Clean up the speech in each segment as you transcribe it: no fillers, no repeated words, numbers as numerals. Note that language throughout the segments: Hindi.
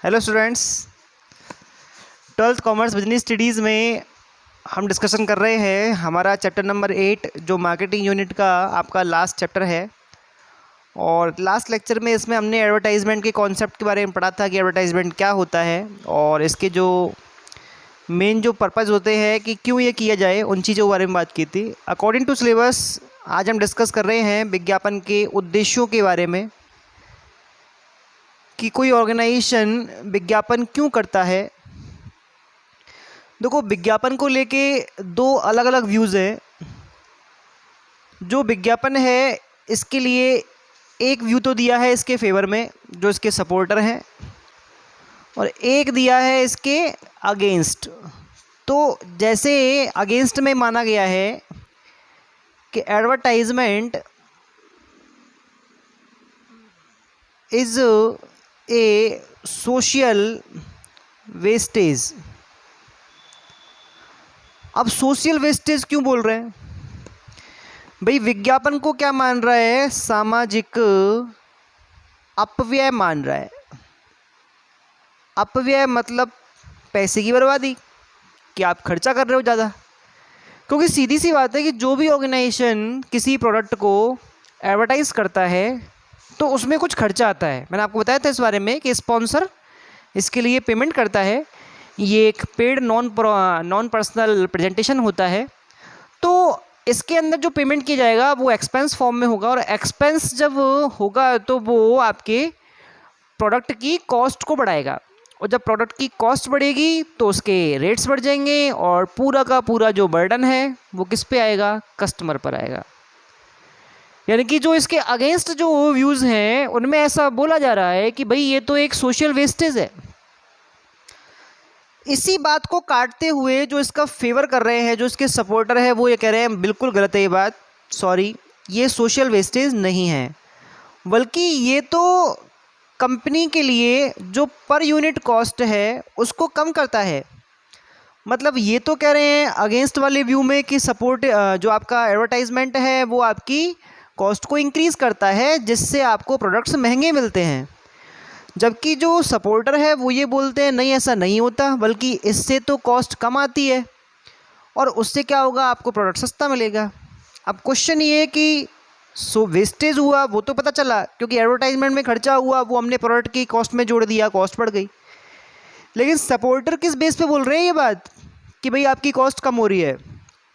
Hello students, twelfth commerce business studies में हम डिस्कशन कर रहे हैं हमारा चैप्टर नंबर 8 जो मार्केटिंग यूनिट का आपका लास्ट चैप्टर है। और लास्ट लेक्चर में इसमें हमने एडवर्टाइजमेंट के कॉन्सेप्ट के बारे में पढ़ा था कि एडवर्टाइजमेंट क्या होता है और इसके जो मेन जो पर्पज़ होते हैं कि क्यों ये किया जाए, उन चीज़ों के बारे में बात की थी। अकॉर्डिंग टू सिलेबस आज हम डिस्कस कर रहे हैं विज्ञापन के उद्देश्यों के बारे में कि कोई ऑर्गेनाइजेशन विज्ञापन क्यों करता है। देखो, विज्ञापन को लेके दो अलग अलग व्यूज़ हैं। जो विज्ञापन है इसके लिए एक व्यू तो दिया है इसके फेवर में जो इसके सपोर्टर हैं, और एक दिया है इसके अगेंस्ट। तो जैसे अगेंस्ट में माना गया है कि advertisement is a social wastage. अब सोशल वेस्टेज क्यों बोल रहे हैं भाई? विज्ञापन को क्या मान रहा है? सामाजिक अपव्यय मान रहा है। अपव्यय मतलब पैसे की बर्बादी, कि आप खर्चा कर रहे हो ज़्यादा। क्योंकि सीधी सी बात है कि जो भी ऑर्गेनाइजेशन किसी प्रोडक्ट को एडवर्टाइज़ करता है तो उसमें कुछ खर्चा आता है। मैंने आपको बताया था इस बारे में कि स्पॉन्सर इसके लिए पेमेंट करता है। ये एक पेड नॉन पर्सनल प्रेजेंटेशन होता है। तो इसके अंदर जो पेमेंट किया जाएगा वो एक्सपेंस फॉर्म में होगा, और एक्सपेंस जब होगा तो वो आपके प्रोडक्ट की कॉस्ट को बढ़ाएगा, और जब प्रोडक्ट की कॉस्ट बढ़ेगी तो उसके रेट्स बढ़ जाएंगे, और पूरा का पूरा जो बर्डन है वो किस पे आएगा? कस्टमर पर आएगा। यानी कि जो इसके अगेंस्ट जो व्यूज़ हैं उनमें ऐसा बोला जा रहा है कि भाई ये तो एक सोशल वेस्टेज है। इसी बात को काटते हुए जो इसका फेवर कर रहे हैं, जो इसके सपोर्टर है, वो ये कह रहे हैं बिल्कुल गलत है ये बात, सॉरी, ये सोशल वेस्टेज नहीं है, बल्कि ये तो कंपनी के लिए जो पर यूनिट कॉस्ट है उसको कम करता है। मतलब ये तो कह रहे हैं अगेंस्ट वाले व्यू में कि सपोर्ट जो आपका एडवर्टाइजमेंट है वो आपकी कॉस्ट को इंक्रीज़ करता है, जिससे आपको प्रोडक्ट्स महंगे मिलते हैं। जबकि जो सपोर्टर है वो ये बोलते हैं नहीं, ऐसा नहीं होता, बल्कि इससे तो कॉस्ट कम आती है और उससे क्या होगा? आपको प्रोडक्ट सस्ता मिलेगा। अब क्वेश्चन ये है कि वेस्टेज हुआ वो तो पता चला, क्योंकि एडवर्टाइजमेंट में खर्चा हुआ वो हमने प्रोडक्ट की कॉस्ट में जोड़ दिया, कॉस्ट बढ़ गई। लेकिन सपोर्टर किस बेस पे बोल रहे हैं ये बात कि भाई आपकी कॉस्ट कम हो रही है?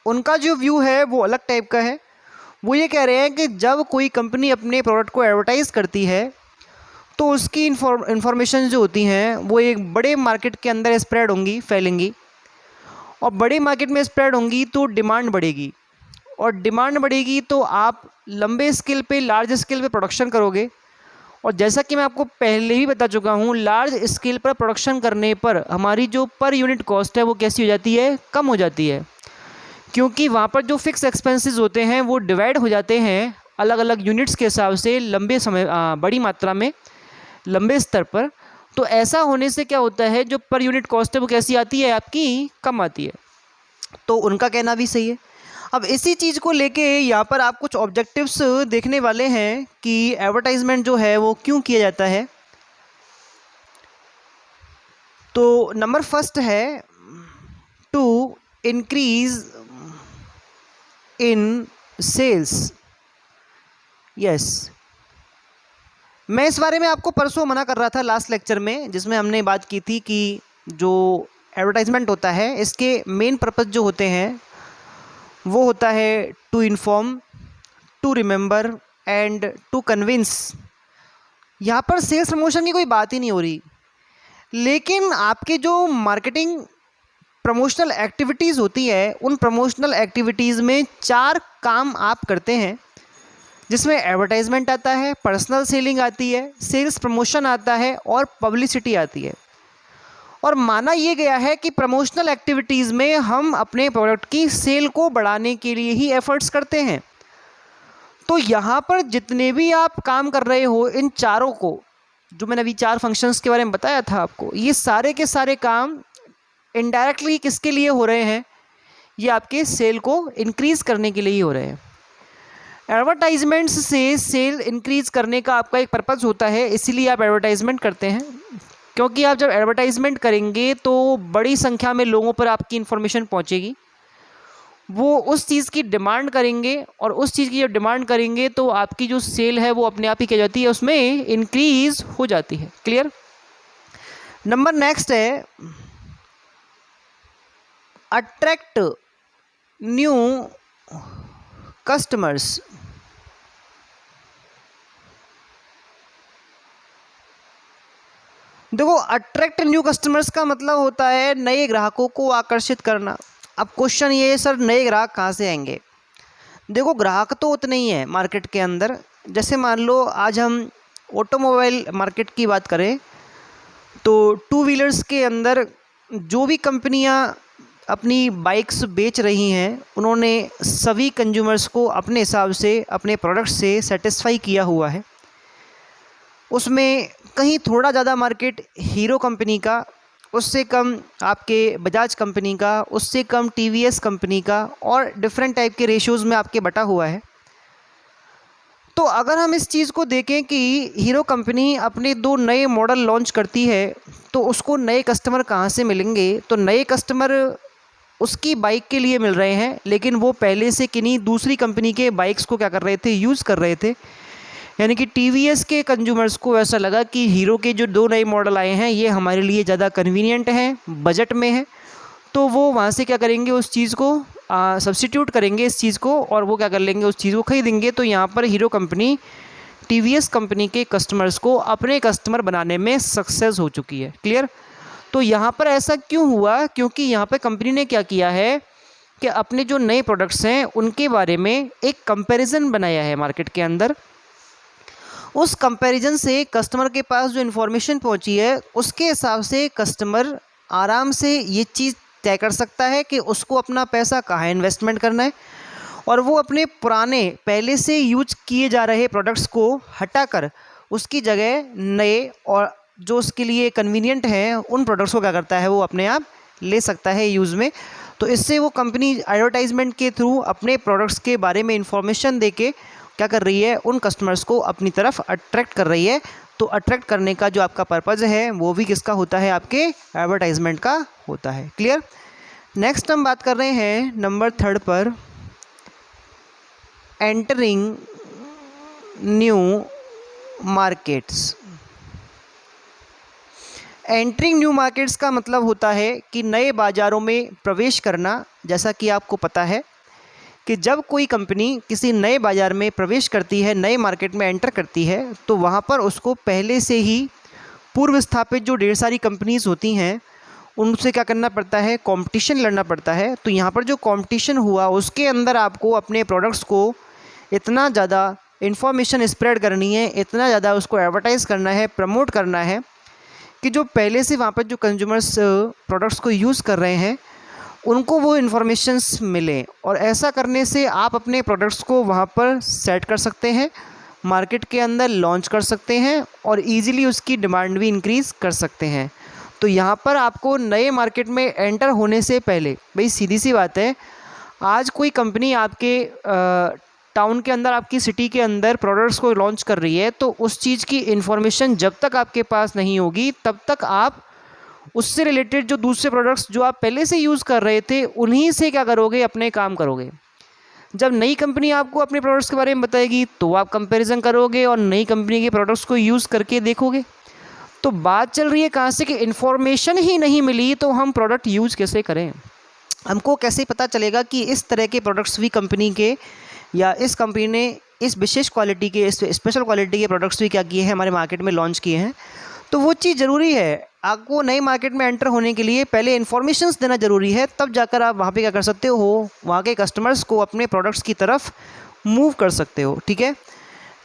उनका जो व्यू है वो अलग टाइप का है। वो ये कह रहे हैं कि जब कोई कंपनी अपने प्रोडक्ट को एडवर्टाइज़ करती है तो उसकी इंफॉर्मेशन जो होती हैं वो एक बड़े मार्केट के अंदर स्प्रेड होंगी, फैलेंगी, और बड़े मार्केट में स्प्रेड होंगी तो डिमांड बढ़ेगी, और डिमांड बढ़ेगी तो आप लंबे स्केल पे, लार्ज स्केल पे प्रोडक्शन करोगे। और जैसा कि मैं आपको पहले ही बता चुका हूँ, लार्ज स्केल पर प्रोडक्शन करने पर हमारी जो पर यूनिट कॉस्ट है वो कैसी हो जाती है? कम हो जाती है, क्योंकि वहाँ पर जो फिक्स एक्सपेंसेस होते हैं वो डिवाइड हो जाते हैं अलग अलग यूनिट्स के हिसाब से, लंबे समय बड़ी मात्रा में, लंबे स्तर पर। तो ऐसा होने से क्या होता है, जो पर यूनिट कॉस्ट है वो कैसी आती है? आपकी कम आती है। तो उनका कहना भी सही है। अब इसी चीज़ को लेके यहाँ पर आप कुछ ऑब्जेक्टिव्स देखने वाले हैं कि एडवर्टाइजमेंट जो है वो क्यों किया जाता है। तो नंबर फर्स्ट है to increase in sales. Yes, मैं इस बारे में आपको परसों मना कर रहा था लास्ट लेक्चर में, जिसमें हमने बात की थी कि जो एडवर्टाइजमेंट होता है इसके मेन पर्पस जो होते हैं वो होता है to inform, to remember and to convince. यहाँ पर सेल्स प्रमोशन की कोई बात ही नहीं हो रही, लेकिन आपके जो मार्केटिंग प्रमोशनल एक्टिविटीज़ होती है उन प्रमोशनल एक्टिविटीज़ में 4 काम आप करते हैं, जिसमें एडवर्टाइजमेंट आता है, पर्सनल सेलिंग आती है, सेल्स प्रमोशन आता है, और पब्लिसिटी आती है। और माना ये गया है कि प्रमोशनल एक्टिविटीज़ में हम अपने प्रोडक्ट की सेल को बढ़ाने के लिए ही एफर्ट्स करते हैं। तो यहाँ पर जितने भी आप काम कर रहे हो, इन चारों को, जो मैंने अभी 4 फंक्शंस के बारे में बताया था आपको, ये सारे के सारे काम इनडायरेक्टली किसके लिए हो रहे हैं? ये आपके सेल को इंक्रीज़ करने के लिए ही हो रहे हैं। एडवर्टाइजमेंट्स से सेल इंक्रीज़ करने का आपका एक पर्पज़ होता है, इसीलिए आप एडवर्टाइजमेंट करते हैं। क्योंकि आप जब एडवर्टाइजमेंट करेंगे तो बड़ी संख्या में लोगों पर आपकी इन्फॉर्मेशन पहुंचेगी, वो उस चीज़ की डिमांड करेंगे, और उस चीज़ की जब डिमांड करेंगे तो आपकी जो सेल है वो अपने आप ही क्या जाती है, उसमें इंक्रीज हो जाती है। क्लियर। नंबर नेक्स्ट है अट्रैक्ट न्यू कस्टमर्स। देखो, अट्रैक्ट न्यू कस्टमर्स का मतलब होता है नए ग्राहकों को आकर्षित करना। अब क्वेश्चन ये है सर, नए ग्राहक कहाँ से आएंगे? देखो, ग्राहक तो उतने ही हैं मार्केट के अंदर। जैसे मान लो आज हम ऑटोमोबाइल मार्केट की बात करें तो टू व्हीलर्स के अंदर जो भी कंपनियां अपनी बाइक्स बेच रही हैं, उन्होंने सभी कंज्यूमर्स को अपने हिसाब से अपने प्रोडक्ट से सेटिस्फाई किया हुआ है। उसमें कहीं थोड़ा ज़्यादा मार्केट हीरो कंपनी का, उससे कम आपके बजाज कंपनी का, उससे कम टीवीएस कंपनी का, और डिफरेंट टाइप के रेशियोज़ में आपके बटा हुआ है। तो अगर हम इस चीज़ को देखें कि हीरो कंपनी अपने 2 नए मॉडल लॉन्च करती है तो उसको नए कस्टमर कहाँ से मिलेंगे? तो नए कस्टमर उसकी बाइक के लिए मिल रहे हैं, लेकिन वो पहले से किन्हीं दूसरी कंपनी के बाइक्स को क्या कर रहे थे, यूज़ कर रहे थे। यानी कि टीवीएस के कंज्यूमर्स को ऐसा लगा कि हीरो के जो 2 नए मॉडल आए हैं ये हमारे लिए ज़्यादा कन्वीनियंट हैं, बजट में है, तो वो वहाँ से क्या करेंगे, उस चीज़ को सब्स्टिट्यूट करेंगे इस चीज़ को, और वो क्या कर लेंगे, उस चीज़ को खरीदेंगे। तो यहाँ पर हीरो कंपनी टीवीएस कंपनी के कस्टमर्स को अपने कस्टमर बनाने में सक्सेस हो चुकी है। क्लियर। तो यहाँ पर ऐसा क्यों हुआ? क्योंकि यहाँ पर कंपनी ने क्या किया है कि अपने जो नए प्रोडक्ट्स हैं उनके बारे में एक कंपैरिजन बनाया है मार्केट के अंदर। उस कंपैरिजन से कस्टमर के पास जो इन्फॉर्मेशन पहुंची है उसके हिसाब से कस्टमर आराम से ये चीज़ तय कर सकता है कि उसको अपना पैसा कहाँ इन्वेस्टमेंट करना है, और वो अपने पुराने पहले से यूज किए जा रहे प्रोडक्ट्स को हटाकर उसकी जगह नए और जो उसके लिए कन्वीनियंट हैं उन प्रोडक्ट्स को क्या करता है, वो अपने आप ले सकता है यूज़ में। तो इससे वो कंपनी एडवर्टाइजमेंट के थ्रू अपने प्रोडक्ट्स के बारे में इंफॉर्मेशन दे के क्या कर रही है, उन कस्टमर्स को अपनी तरफ अट्रैक्ट कर रही है। तो अट्रैक्ट करने का जो आपका पर्पज़ है वो भी किसका होता है, आपके एडवर्टाइजमेंट का होता है। क्लियर। नेक्स्ट हम बात कर रहे हैं नंबर 3 पर, entering new markets. Entering new markets का मतलब होता है कि नए बाज़ारों में प्रवेश करना। जैसा कि आपको पता है कि जब कोई कंपनी किसी नए बाज़ार में प्रवेश करती है, नए मार्केट में एंटर करती है, तो वहाँ पर उसको पहले से ही पूर्व स्थापित जो ढेर सारी कंपनीज़ होती हैं उनसे क्या करना पड़ता है, कंपटीशन लड़ना पड़ता है। तो यहाँ पर जो कंपटीशन हुआ उसके अंदर आपको अपने प्रोडक्ट्स को इतना ज़्यादा इन्फॉर्मेशन स्प्रेड करनी है, इतना ज़्यादा उसको एडवर्टाइज़ करना है, प्रमोट करना है कि जो पहले से वहाँ पर जो कंज्यूमर्स प्रोडक्ट्स को यूज़ कर रहे हैं उनको वो इन्फॉर्मेशंस मिले। और ऐसा करने से आप अपने प्रोडक्ट्स को वहाँ पर सेट कर सकते हैं, मार्केट के अंदर लॉन्च कर सकते हैं, और इजीली उसकी डिमांड भी इंक्रीज़ कर सकते हैं। तो यहाँ पर आपको नए मार्केट में एंटर होने से पहले, भाई सीधी सी बात है, आज कोई कंपनी आपके टाउन के अंदर, आपकी सिटी के अंदर प्रोडक्ट्स को लॉन्च कर रही है, तो उस चीज़ की इन्फॉर्मेशन जब तक आपके पास नहीं होगी तब तक आप उससे रिलेटेड जो दूसरे प्रोडक्ट्स जो आप पहले से यूज़ कर रहे थे उन्हीं से क्या करोगे, अपने काम करोगे। जब नई कंपनी आपको अपने प्रोडक्ट्स के बारे में बताएगी तो आप कंपैरिजन करोगे और नई कंपनी के प्रोडक्ट्स को यूज़ करके देखोगे। तो बात चल रही है कहाँ से कि इन्फॉर्मेशन ही नहीं मिली तो हम प्रोडक्ट यूज़ कैसे करें, हमको कैसे पता चलेगा कि इस तरह के प्रोडक्ट्स भी कंपनी के, या इस कंपनी ने इस विशेष क्वालिटी के, इस स्पेशल क्वालिटी के प्रोडक्ट्स भी क्या किए हैं, हमारे मार्केट में लॉन्च किए हैं। तो वो चीज़ ज़रूरी है। आपको नई मार्केट में एंटर होने के लिए पहले इन्फॉर्मेशंस देना ज़रूरी है, तब जाकर आप वहाँ पे क्या कर सकते हो, वहाँ के कस्टमर्स को अपने प्रोडक्ट्स की तरफ मूव कर सकते हो। ठीक है।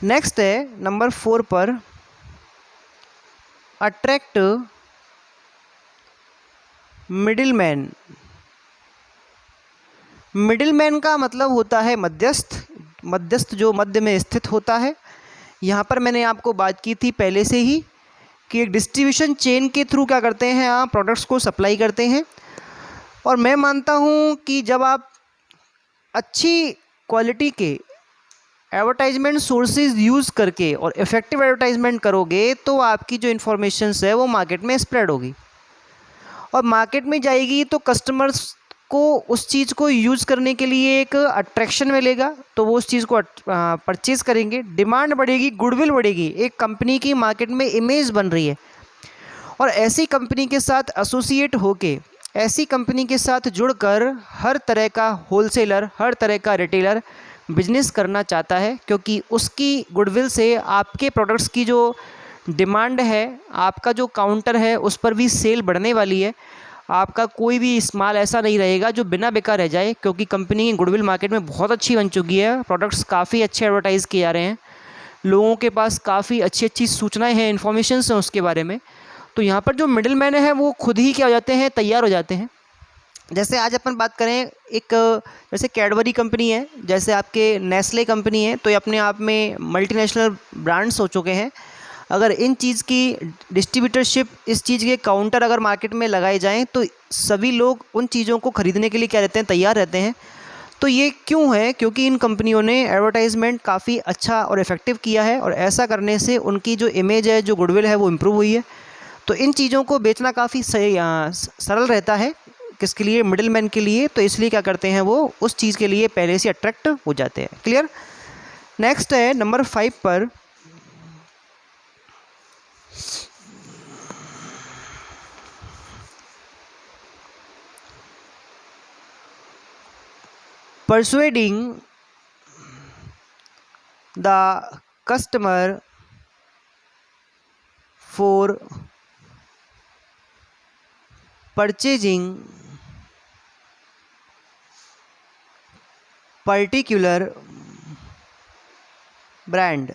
नेक्स्ट है नंबर 4 पर, अट्रैक्ट मिडिलमैन। मिडिलमैन का मतलब होता है मध्यस्थ। मध्यस्थ जो मध्य में स्थित होता है। यहाँ पर मैंने आपको बात की थी पहले से ही कि एक डिस्ट्रीब्यूशन चेन के थ्रू क्या करते हैं, आप प्रोडक्ट्स को सप्लाई करते हैं। और मैं मानता हूँ कि जब आप अच्छी क्वालिटी के एडवर्टाइजमेंट सोर्सेज यूज़ करके और इफ़ेक्टिव एडवर्टाइजमेंट करोगे तो आपकी जो इन्फॉर्मेशंस है वो मार्केट में स्प्रेड होगी और मार्केट में जाएगी तो कस्टमर्स को उस चीज़ को यूज़ करने के लिए एक अट्रैक्शन मिलेगा, तो वो उस चीज़ को परचेज़ करेंगे, डिमांड बढ़ेगी, गुडविल बढ़ेगी, एक कंपनी की मार्केट में इमेज बन रही है और ऐसी कंपनी के साथ एसोसिएट होके, ऐसी कंपनी के साथ जुड़कर हर तरह का होलसेलर, हर तरह का रिटेलर बिजनेस करना चाहता है क्योंकि उसकी गुडविल से आपके प्रोडक्ट्स की जो डिमांड है, आपका जो काउंटर है उस पर भी सेल बढ़ने वाली है। आपका कोई भी माल ऐसा नहीं रहेगा जो बिना बेकार रह जाए क्योंकि कंपनी की गुडविल मार्केट में बहुत अच्छी बन चुकी है, प्रोडक्ट्स काफ़ी अच्छे एडवर्टाइज़ किए जा रहे हैं, लोगों के पास काफ़ी अच्छी अच्छी सूचनाएं हैं, इन्फॉर्मेशंस हैं उसके बारे में। तो यहाँ पर जो मिडिल मैन है वो खुद ही क्या हो जाते हैं, तैयार हो जाते हैं। जैसे आज अपन बात करें एक जैसे कैडबरी कंपनी है, जैसे आपके नेस्ले कंपनी है, तो ये अपने आप में मल्टीनेशनल ब्रांड्स हो चुके हैं। अगर इन चीज़ की डिस्ट्रीब्यूटरशिप, इस चीज़ के काउंटर अगर मार्केट में लगाए जाएं तो सभी लोग उन चीज़ों को ख़रीदने के लिए क्या रहते हैं, तैयार रहते हैं। तो ये क्यों है? क्योंकि इन कंपनियों ने एडवर्टाइजमेंट काफ़ी अच्छा और इफ़ेक्टिव किया है और ऐसा करने से उनकी जो इमेज है, जो गुडविल है वो इम्प्रूव हुई है। तो इन चीज़ों को बेचना काफ़ी सरल रहता है किसके लिए, मिडिल मैन के लिए। तो इसलिए क्या करते हैं, वो उस चीज़ के लिए पहले से अट्रैक्ट हो जाते हैं। क्लियर। नेक्स्ट है नंबर 5 पर, persuading the customer for purchasing particular brand.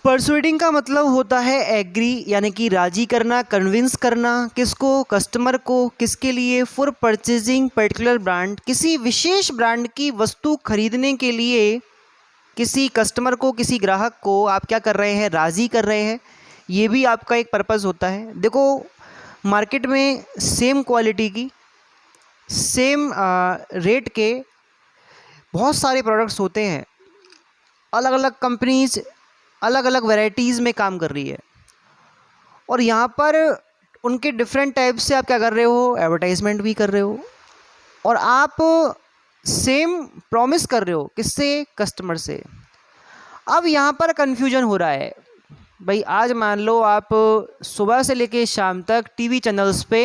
परsuading का मतलब होता है एग्री, यानी कि राजी करना, कन्विंस करना, किसको, कस्टमर को, किसके लिए, फॉर परचेजिंग पर्टिकुलर ब्रांड, किसी विशेष ब्रांड की वस्तु खरीदने के लिए किसी कस्टमर को, किसी ग्राहक को आप क्या कर रहे हैं, राज़ी कर रहे हैं। ये भी आपका एक पर्पज़ होता है। देखो मार्केट में सेम क्वालिटी की, सेम रेट के बहुत सारे प्रोडक्ट्स होते हैं, अलग अलग कंपनीज अलग अलग वैरायटीज़ में काम कर रही है और यहाँ पर उनके डिफरेंट टाइप से आप क्या कर रहे हो, एडवर्टाइजमेंट भी कर रहे हो और आप सेम प्रॉमिस कर रहे हो, किससे, कस्टमर से। अब यहाँ पर कन्फ्यूजन हो रहा है भाई। आज मान लो आप सुबह से लेके शाम तक टीवी चैनल्स पे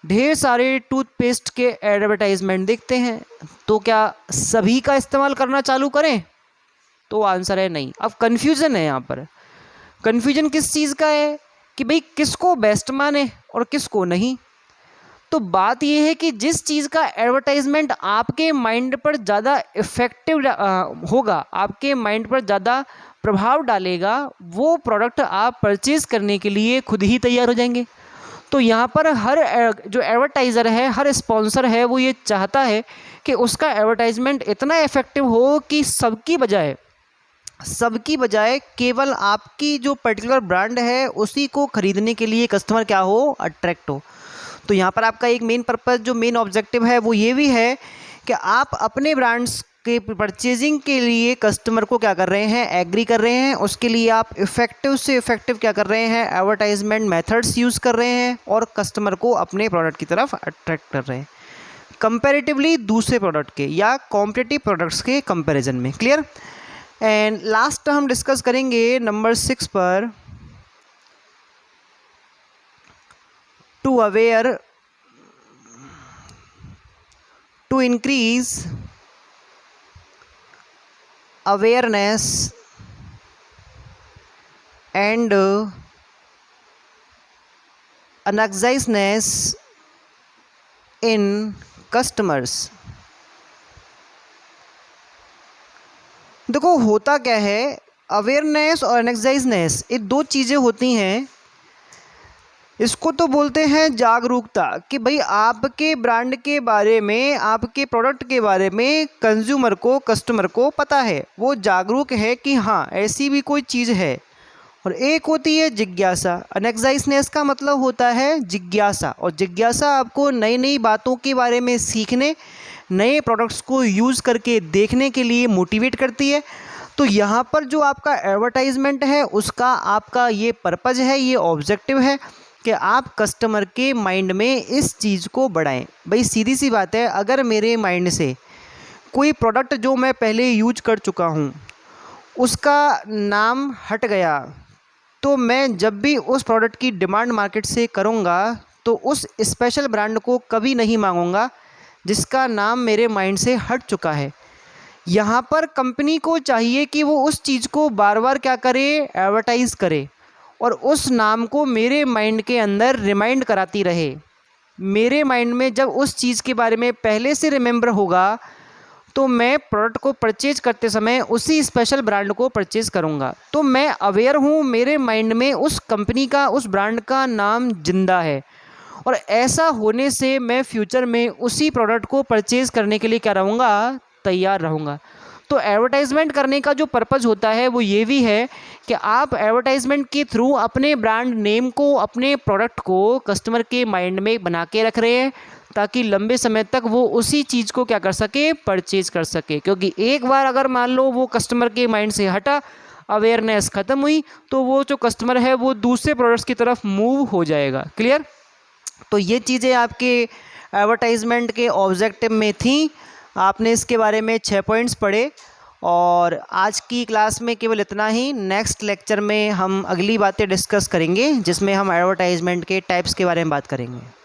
ढेर सारे टूथपेस्ट के एडवर्टाइजमेंट देखते हैं, तो क्या सभी का इस्तेमाल करना चालू करें? तो आंसर है नहीं। अब कन्फ्यूज़न है यहाँ पर। कन्फ्यूजन किस चीज़ का है कि भाई किसको बेस्ट माने और किसको नहीं। तो बात यह है कि जिस चीज़ का एडवर्टाइजमेंट आपके माइंड पर ज़्यादा इफ़ेक्टिव होगा, आपके माइंड पर ज़्यादा प्रभाव डालेगा, वो प्रोडक्ट आप परचेज़ करने के लिए खुद ही तैयार हो जाएंगे। तो यहाँ पर हर जो एडवर्टाइज़र है, हर स्पॉन्सर है, वो ये चाहता है कि उसका एडवर्टाइजमेंट इतना इफ़ेक्टिव हो कि सबकी बजाय केवल आपकी जो पर्टिकुलर ब्रांड है उसी को खरीदने के लिए कस्टमर क्या हो, अट्रैक्ट हो। तो यहाँ पर आपका एक मेन पर्पज़, जो मेन ऑब्जेक्टिव है वो ये भी है कि आप अपने ब्रांड्स के परचेजिंग के लिए कस्टमर को क्या कर रहे हैं, एग्री कर रहे हैं। उसके लिए आप इफ़ेक्टिव से इफ़ेक्टिव क्या कर रहे हैं, एडवर्टाइजमेंट मेथड्स यूज़ कर रहे हैं और कस्टमर को अपने प्रोडक्ट की तरफ अट्रैक्ट कर रहे हैं कंपैरेटिवली दूसरे प्रोडक्ट के या कॉम्पिटिटिव प्रोडक्ट्स के कंपैरिजन में। क्लियर। एंड लास्ट हम डिस्कस करेंगे नंबर 6 पर, to increase awareness and uneasiness in customers। देखो होता क्या है, अवेयरनेस और अनएक्साइजनेस, ये दो चीज़ें होती हैं। इसको तो बोलते हैं जागरूकता कि भाई आपके ब्रांड के बारे में, आपके प्रोडक्ट के बारे में कंज्यूमर को, कस्टमर को पता है, वो जागरूक है कि हाँ ऐसी भी कोई चीज़ है। और एक होती है जिज्ञासा। अनएक्साइजनेस का मतलब होता है जिज्ञासा, और जिज्ञासा आपको नई नई बातों के बारे में सीखने, नए प्रोडक्ट्स को यूज़ करके देखने के लिए मोटिवेट करती है। तो यहाँ पर जो आपका एडवर्टाइजमेंट है उसका आपका ये पर्पज़ है, ये ऑब्जेक्टिव है कि आप कस्टमर के माइंड में इस चीज़ को बढ़ाएं। भाई सीधी सी बात है, अगर मेरे माइंड से कोई प्रोडक्ट जो मैं पहले यूज कर चुका हूँ उसका नाम हट गया, तो मैं जब भी उस प्रोडक्ट की डिमांड मार्केट से करूँगा तो उस स्पेशल ब्रांड को कभी नहीं मांगूंगा जिसका नाम मेरे माइंड से हट चुका है। यहाँ पर कंपनी को चाहिए कि वो उस चीज़ को बार बार क्या करे, एडवर्टाइज़ करे और उस नाम को मेरे माइंड के अंदर रिमाइंड कराती रहे। मेरे माइंड में जब उस चीज़ के बारे में पहले से रिमेंबर होगा तो मैं प्रोडक्ट को परचेज करते समय उसी स्पेशल ब्रांड को परचेज़ करूँगा। तो मैं अवेयर हूँ, मेरे माइंड में उस कंपनी का, उस ब्रांड का नाम जिंदा है और ऐसा होने से मैं फ्यूचर में उसी प्रोडक्ट को परचेज़ करने के लिए क्या रहूँगा, तैयार रहूँगा। तो एडवर्टाइजमेंट करने का जो पर्पज़ होता है वो ये भी है कि आप एडवर्टाइजमेंट के थ्रू अपने ब्रांड नेम को, अपने प्रोडक्ट को कस्टमर के माइंड में बना के रख रहे हैं ताकि लंबे समय तक वो उसी चीज़ को क्या कर सके, परचेज कर सके। क्योंकि एक बार अगर मान लो वो कस्टमर के माइंड से हटा, अवेयरनेस ख़त्म हुई, तो वो जो कस्टमर है वो दूसरे प्रोडक्ट्स की तरफ मूव हो जाएगा। क्लियर? तो ये चीज़ें आपके एडवर्टाइजमेंट के ऑब्जेक्टिव में थी। आपने इसके बारे में 6 पॉइंट्स पढ़े और आज की क्लास में केवल इतना ही। नेक्स्ट लेक्चर में हम अगली बातें डिस्कस करेंगे जिसमें हम एडवर्टाइजमेंट के टाइप्स के बारे में बात करेंगे।